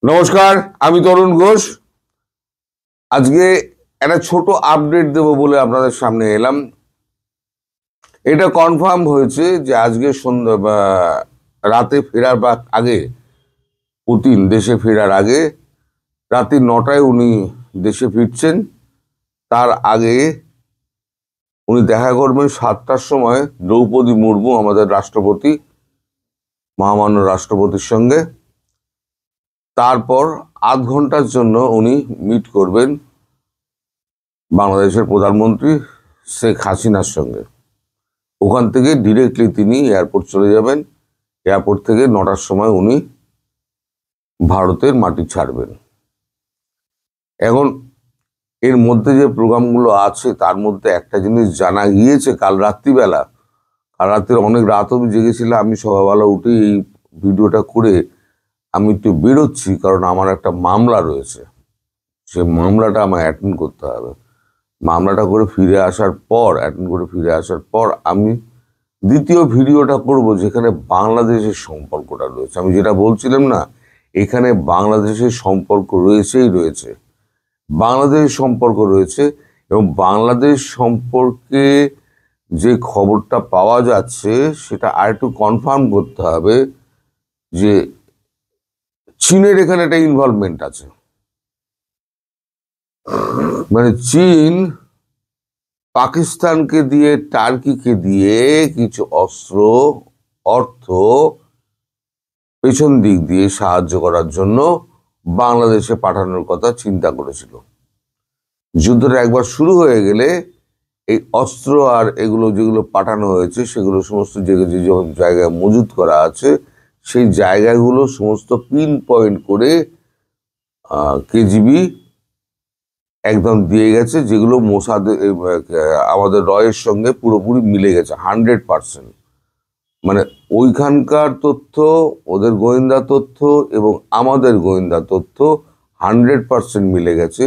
নমস্কার, আমি তরুণ ঘোষ। আজকে একটা ছোট আপডেট দেব বলে আপনাদের সামনে এলাম। এটা কনফার্ম হয়েছে যে আজকে সন্ধ্যা রাতে ফেরার আগে, পুতিন দেশে ফেরার আগে রাত্রি 9টায় উনি দেশে ফিরছেন। তার আগে উনি দেখা করবেন 7টার সময় দ্রৌপদী মুর্মু, আমাদের রাষ্ট্রপতি, মহামান্য রাষ্ট্রপতির সঙ্গে। তারপর আধ ঘন্টার জন্য উনি মিট করবেন বাংলাদেশের প্রধানমন্ত্রী শেখ হাসিনার সঙ্গে। ওখান থেকে ডিরেক্টলি তিনি এয়ারপোর্ট চলে যাবেন। এয়ারপোর্ট থেকে 9টার সময় উনি ভারতের মাটি ছাড়বেন। এখন এর মধ্যে যে প্রোগ্রামগুলো আছে তার মধ্যে একটা জিনিস জানা গিয়েছে কাল রাত্রিবেলা। কাল রাত্রে অনেক রাত অবধি জেগেছিলাম। আমি সকালবেলা উঠে এই ভিডিওটা করে আমি একটু বেরোচ্ছি, কারণ আমার একটা মামলা রয়েছে। সে মামলাটা আমায় অ্যাটেন্ড করতে হবে। মামলাটা করে ফিরে আসার পর আমি দ্বিতীয় ভিডিওটা করব, যেখানে বাংলাদেশের সম্পর্কটা রয়েছে। আমি যেটা বলছিলাম না, এখানে বাংলাদেশের সম্পর্ক রয়েছে। বাংলাদেশের সম্পর্ক রয়েছে, এবং বাংলাদেশ সম্পর্কে যে খবরটা পাওয়া যাচ্ছে সেটা আরেকটু কনফার্ম করতে হবে যে চীনের এখানে একটা ইনভলভমেন্ট আছে। মানে চীন পাকিস্তানকে দিয়ে, টার্কিকে দিয়ে কিছু অস্ত্র, অর্থ পেছন দিক দিয়ে সাহায্য করার জন্য বাংলাদেশে পাঠানোর কথা চিন্তা করেছিল। যুদ্ধটা একবার শুরু হয়ে গেলে এই অস্ত্র আর এগুলো যেগুলো পাঠানো হয়েছে সেগুলো সমস্ত যে জায়গায় মজুত করা আছে, সেই জায়গাগুলো সমস্ত পিন পয়েন্ট করে কেজিবি একদম দিয়ে গেছে, যেগুলো মোসাদ, আমাদের রয়ের সঙ্গে পুরোপুরি মিলে গেছে 100%। মানে ওইখানকার তথ্য, ওদের গোয়েন্দা তথ্য এবং আমাদের গোয়েন্দা তথ্য 100% মিলে গেছে,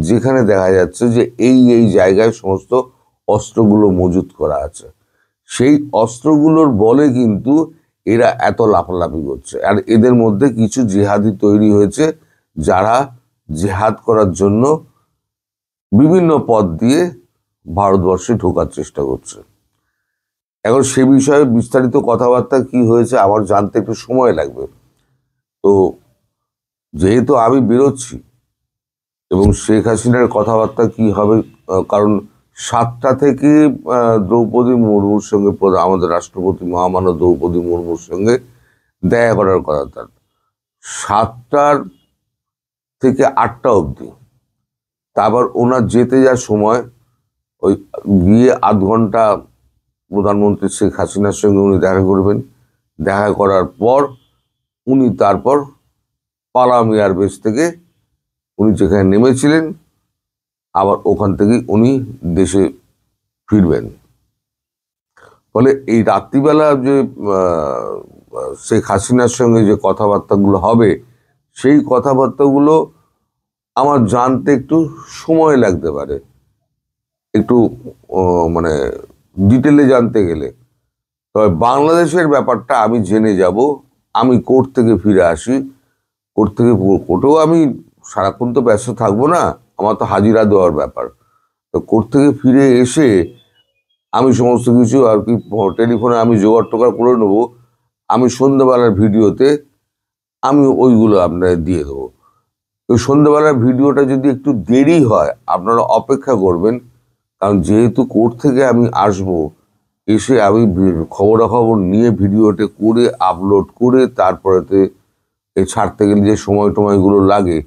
যেখানে দেখা যাচ্ছে যে এই জায়গায় সমস্ত অস্ত্রগুলো মজুত করা আছে। সেই অস্ত্রগুলোর বলে কিন্তু এরা এত লাফালাফি করছে। আর এদের মধ্যে কিছু জেহাদি তৈরি হয়েছে, যারা জেহাদ করার জন্য বিভিন্ন পথ দিয়ে ভারতবর্ষে ঢোকার চেষ্টা করছে। এখন সে বিষয়ে বিস্তারিত কথাবার্তা কি হয়েছে আমার জানতে একটু সময় লাগবে। তো যেহেতু আমি বেরোচ্ছি, এবং শেখ হাসিনার কথাবার্তা কি হবে, কারণ 7টা থেকে দ্রৌপদী মুর্মুর সঙ্গে, আমাদের রাষ্ট্রপতি মহামান্য দ্রৌপদী মুর্মুর সঙ্গে দেখা করার কথা। তার 7টার থেকে 8টা অবধি, তারপর ওনার যেতে যাওয়ার সময় ওই গিয়ে আধ ঘন্টা প্রধানমন্ত্রী শেখ হাসিনার সঙ্গে উনি দেখা করবেন। দেখা করার পর উনি তারপর পালাম এয়ারবেস থেকে উনি যেখানে নেমেছিলেন, আবার ওখান থেকে উনি দেশে ফিরবেন। ফলে এই রাত্রিবেলা যে শেখ হাসিনার সঙ্গে যে কথাবার্তাগুলো হবে, সেই কথাবার্তাগুলো আমার জানতে একটু সময় লাগতে পারে, একটু মানে ডিটেলে জানতে গেলে। তবে বাংলাদেশের ব্যাপারটা আমি জেনে যাব। আমি কোর্ট থেকে ফিরে আসি, কোর্টেও আমি সারাক্ষণ তো ব্যস্ত থাকবো না, আমার তো হাজিরা দেওয়ার ব্যাপার। তো কোর্ট থেকে ফিরে এসে আমি সমস্ত কিছু আর কি টেলিফোনে আমি জোগাড় টোগাড় করে নেবো। আমি সন্ধ্যাবেলার ভিডিওতে আমি ওইগুলো আপনাদের দিয়ে দেবো। ওই সন্ধ্যাবেলার ভিডিওটা যদি একটু দেরি হয়, আপনারা অপেক্ষা করবেন, কারণ যেহেতু কোর্ট থেকে আমি আসবো, এসে আমি খবরাখবর নিয়ে ভিডিওটা করে আপলোড করে তারপরেতে ছাড়তে গেলে যে সময়গুলো লাগে,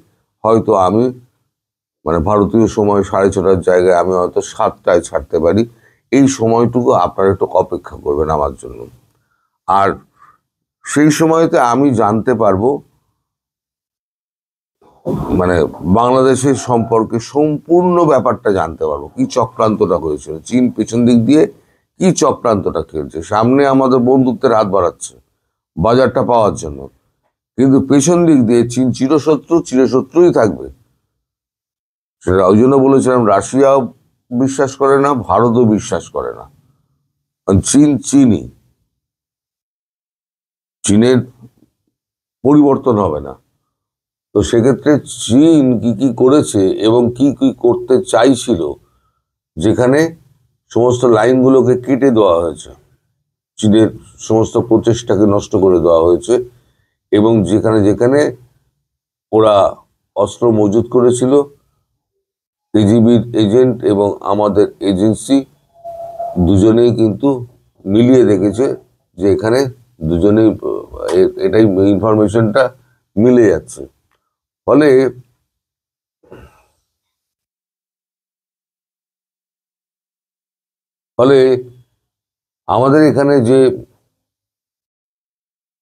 হয়তো আমি মানে ভারতীয় সময় 6:30টার জায়গায় আমি হয়তো 7টায় ছাড়তে পারি। এই সময়টুকু আপনারা একটু অপেক্ষা করবেন আমার জন্য। আর সেই সময়তে আমি জানতে পারবো, মানে বাংলাদেশের সম্পর্কে সম্পূর্ণ ব্যাপারটা জানতে পারবো, কি চক্রান্তটা হয়েছিল। চীন পেছন দিক দিয়ে কি চক্রান্তটা খেলছে, সামনে আমাদের বন্ধুত্বের হাত বাড়াচ্ছে বাজারটা পাওয়ার জন্য, কিন্তু পেছন দিক দিয়ে চীন চিরশত্রুই থাকবে। সেটা ওই জন্য বলেছিলাম, রাশিয়াও বিশ্বাস করে না, ভারতও বিশ্বাস করে না। চীনের পরিবর্তন হবে না। তো সেক্ষেত্রে চীন কি কি করেছে এবং কি কি করতে চাইছিল, যেখানে সমস্ত লাইনগুলোকে কেটে দেওয়া হয়েছে, চীনের সমস্ত প্রচেষ্টাকে নষ্ট করে দেওয়া হয়েছে, এবং যেখানে যেখানে ওরা অস্ত্র মজুত করেছিল, কেজিবির এজেন্ট এবং আমাদের এজেন্সি দুজনেই কিন্তু মিলিয়ে দেখেছে যে এখানে দুজনেই এটাই ইনফরমেশনটা মিলে যাচ্ছে। ফলে ফলে আমাদের এখানে যে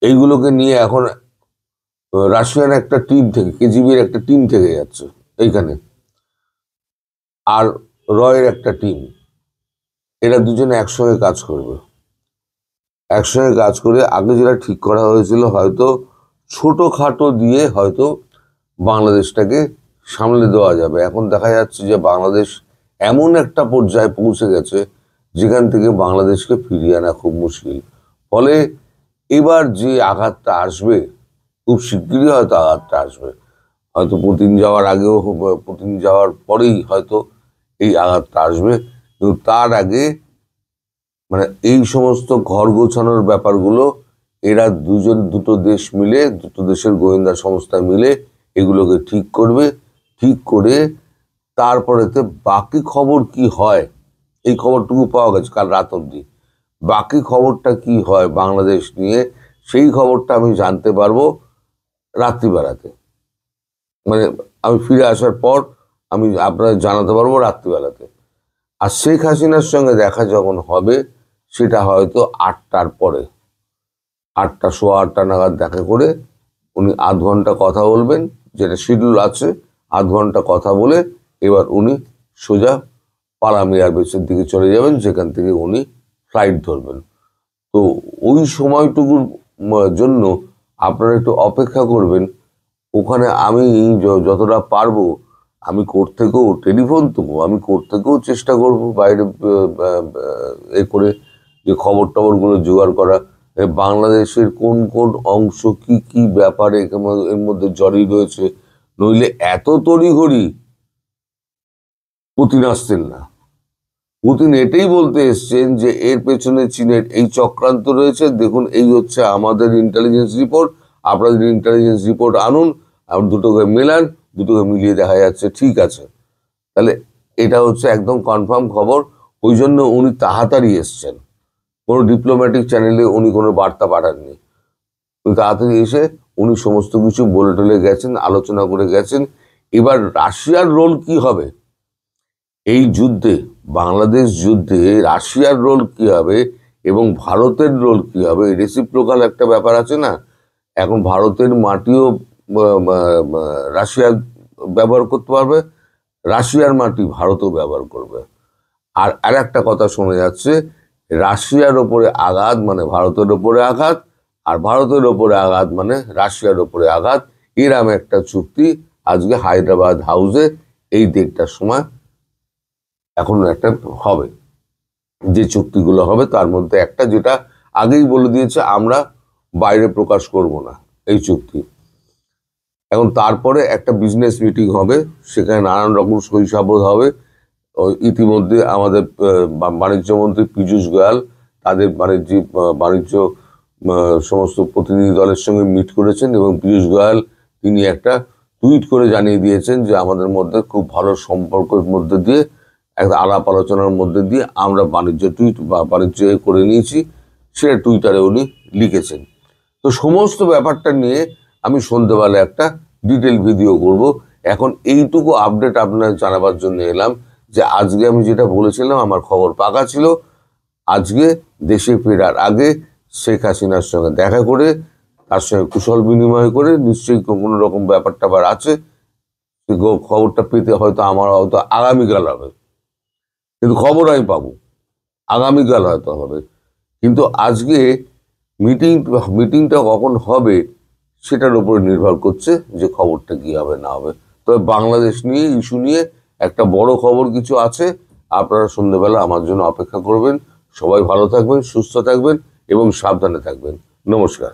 এইগুলোকে নিয়ে এখন রাশিয়ান একটা টিম থেকে, কেজিবির একটা টিম থেকে যাচ্ছে এইখানে, আর রয়ের একটা টিম, এরা দুজনে একসঙ্গে কাজ করবে। একসঙ্গে কাজ করে আগে যেটা ঠিক করা হয়েছিল, হয়তো ছোটখাটো দিয়ে হয়তো বাংলাদেশটাকে সামলে দেওয়া যাবে, এখন দেখা যাচ্ছে যে বাংলাদেশ এমন একটা পর্যায়ে পৌঁছে গেছে যেখান থেকে বাংলাদেশকে ফিরিয়ে আনা খুব মুশকিল। ফলে এবার যে আঘাতটা আসবে, খুব শিগগিরই হয়তো আঘাতটা আসবে, হয়তো পুতিন যাওয়ার আগেও, পুতিন যাওয়ার পরেই হয়তো এই আঘাতটা আসবে, কিন্তু তার আগে মানে এই সমস্ত ঘর গোছানোর ব্যাপারগুলো এরা দুটো দেশ মিলে, দুটো দেশের গোয়েন্দা সংস্থা মিলে এগুলোকে ঠিক করবে। ঠিক করে তারপরেতে বাকি খবর কি হয়, এই খবরটুকু পাওয়া গেছে কাল রাত অবধি, বাকি খবরটা কি হয় বাংলাদেশ নিয়ে, সেই খবরটা আমি জানতে পারবো রাত্রিবেলাতে। মানে আমি ফিরে আসার পর আমি আপনাদের জানাতে পারবো রাত্রিবেলাতে। আর শেখ হাসিনার সঙ্গে দেখা যখন হবে, সেটা হয়তো 8টার পরে, 8টা সোয়া 8টা নাগাদ দেখা করে উনি আধ ঘন্টা কথা বলবেন, যেটা শিডিউল আছে, আধ ঘন্টা কথা বলে এবার উনি সোজা পালাম এয়ারবেসের দিকে চলে যাবেন, যেখান থেকে উনি ফ্লাইট ধরবেন। তো ওই সময়টুকুর জন্য আপনারা একটু অপেক্ষা করবেন। ওখানে আমি যতটা পারবো আমি কোর্ট থেকেও টেলিফোন দেবো, আমি কোর্ট থেকেও চেষ্টা করবো বাইরে এ করে যে খবর টবরগুলো জোগাড় করা, বাংলাদেশের কোন কোন অংশ কি কি ব্যাপারে এর মধ্যে জড়িয়ে রয়েছে। নইলে এত তড়িঘড়ি পুতিন আসতেন না। পুতিন এটাই বলতে এসছেন যে এর পেছনে চীনের এই চক্রান্ত রয়েছে, দেখুন এই হচ্ছে আমাদের ইন্টেলিজেন্স রিপোর্ট, আপনাদের ইন্টেলিজেন্স রিপোর্ট আনুন, আর দুটোকে মেলান, দুটোকে মিলিয়ে দেখা যাচ্ছে ঠিক আছে। তাহলে এটা হচ্ছে একদম কনফার্ম খবর। ওই জন্য উনি তাড়াতাড়ি এসছেন, কোনো ডিপ্লোম্যাটিক চ্যানেলে উনি কোনো বার্তা পাঠাননি, উনি তাড়াতাড়ি এসে উনি সমস্ত কিছু বলে টলে গেছেন, আলোচনা করে গেছেন। এবার রাশিয়ার রোল কি হবে এই যুদ্ধে, বাংলাদেশ যুদ্ধে রাশিয়ার রোল কি হবে এবং ভারতের রোল কি হবে, রেসিপ্রোকাল একটা ব্যাপার আছে না। এখন ভারতের মাটিও রাশিয়া ব্যবহার করতে পারবে, রাশিয়ার মাটি ভারতও ব্যবহার করবে। আর একটা কথা শোনা যাচ্ছে, রাশিয়ার ওপরে আঘাত মানে ভারতের ওপরে আঘাত, আর ভারতের ওপরে আঘাত মানে রাশিয়ার ওপরে আঘাত, এরম একটা চুক্তি আজকে হায়দ্রাবাদ হাউসে এই 1:30টার সময় এখন একটা হবে। যে চুক্তিগুলো হবে তার মধ্যে একটা, যেটা আগেই বলে দিয়েছে আমরা বাইরে প্রকাশ করব না এই চুক্তি। এখন তারপরে একটা বিজনেস মিটিং হবে, সেখানে নানান রকম সইসাবত হবে। ইতিমধ্যে আমাদের বাণিজ্যমন্ত্রী পীযূষ গোয়াল তাদের বাণিজ্য সমস্ত প্রতিনিধি দলের সঙ্গে মিট করেছেন, এবং পীযূষ গোয়াল তিনি একটা টুইট করে জানিয়ে দিয়েছেন যে আমাদের মধ্যে খুব ভালো সম্পর্কের মধ্যে দিয়ে, একটা আলাপ আলোচনার মধ্যে দিয়ে আমরা বাণিজ্য করে নিয়েছি, সেটা টুইটারে উনি লিখেছেন। তো সমস্ত ব্যাপারটা নিয়ে আমি সন্ধ্যেবেলা একটা ডিটেল ভিডিও করব। এখন এইটুকু আপডেট আপনার জানাবার জন্য এলাম যে আজকে আমি যেটা বলেছিলাম আমার খবর পাকা ছিল। আজকে দেশে ফেরার আগে শেখ হাসিনার সঙ্গে দেখা করে তার সঙ্গে কুশল বিনিময় করে, নিশ্চয়ই কোনো রকম ব্যাপার ট্যাপার আছে, খবরটা পেতে হয়তো আমার হয়তো আগামীকাল হবে, কিন্তু খবর আমি পাবো আগামীকাল হয়তো হবে। কিন্তু আজকে মিটিংটা কখন হবে সেটার উপরে নির্ভর করছে যে খবরটা কি হবে না হবে। তবে বাংলাদেশ নিয়ে ইস্যু নিয়ে একটা বড় খবর কিছু আছে, আপনারা সন্ধ্যেবেলা আমার জন্য অপেক্ষা করবেন। সবাই ভালো থাকবেন, সুস্থ থাকবেন এবং সাবধানে থাকবেন। নমস্কার।